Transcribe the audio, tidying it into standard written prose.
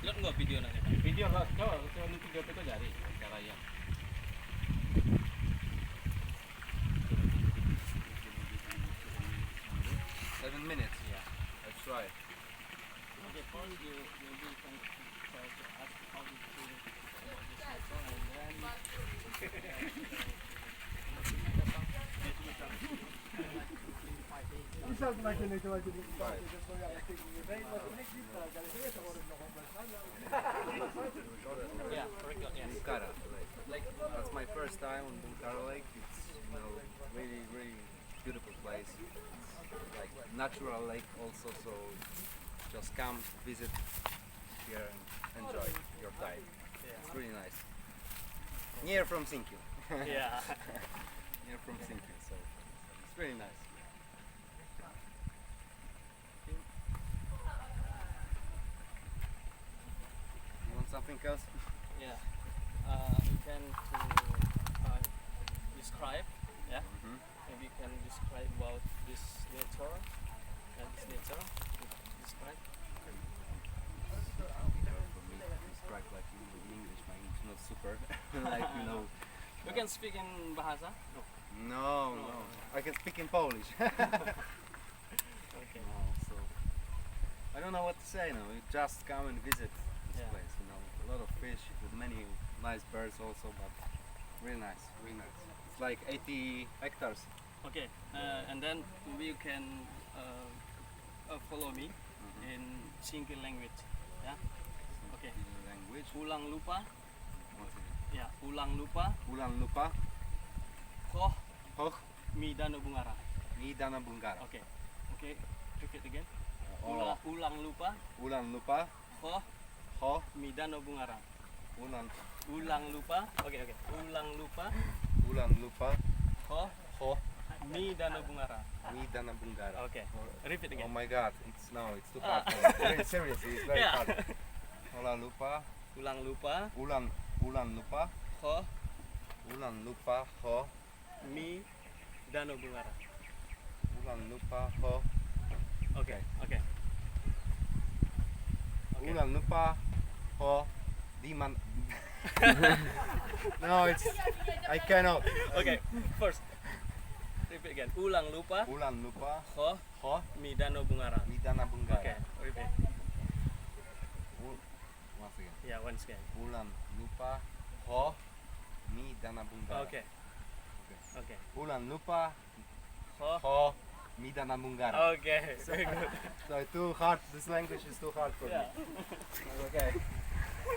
Lihat nggak video nanti? Video lah, coba lu video itu cari caranya. 7 minutes. Yeah. Let's try. Okay, first you maybe can try to ask how you feel about this song and then yeah, record, yes. Bunkara Lake. That's my first time on Bunkara Lake. It's really really beautiful place. It's like natural lake also, so just come visit here and enjoy your time. It's really nice. Near from Sinki. Yeah. Near from Sinki, so it's really nice. You want something else? Yeah. You can describe. Yeah. Mhm. Maybe you can describe about this nature. This nature. Describe. For me, describe like in English. My English not super. Like You can speak in Bahasa. No. No. I can speak in Polish. Okay. No, so I don't know what to say now. You just come and visit this Yeah. place. A lot of fish with many nice birds also, but really nice, really nice. It's like 80 hectares. Okay. And then maybe you can follow me in Sinki language. Yeah. Okay. In language. Ulang lupa. What's it? Ya. Ulang lupa. Ulan lupa, Koh hoch, mi dano bungara. mi dana bungara. Okay. Okay. Repeat again. Oh, Ulang lupa. ulan lupa, Koh ho, mi dano bungara. ulan, Ulang lupa. Okay. Okay. Ulang lupa. ulan lupa, Koh ho, mi dano bungara. mi dana bungara. Okay. Repeat Oh again. my god, it's too hard. For me. Very seriously, it's very Yeah. hard. Ulan lupa, Ulang lupa. ulan lupa, Koh ulan lupa, ho, mi dano bungara. ulan lupa, ho, Okay. Okay. Okay. ulan lupa, ho, diman. No, I cannot. Okay. First. Repeat again. Ulang lupa. Ulan lupa, Koh ho, mi dano bungara. mi dana bungara. Okay. Repeat. Once again. Yeah. Once again. Ulan lupa, ho, mi dana bungara. Okay. Okay. Ulan lupa, Koh. ho, mi dana bungara. Okay. Very good. So too hard. This language is too hard for Yeah. me. Okay.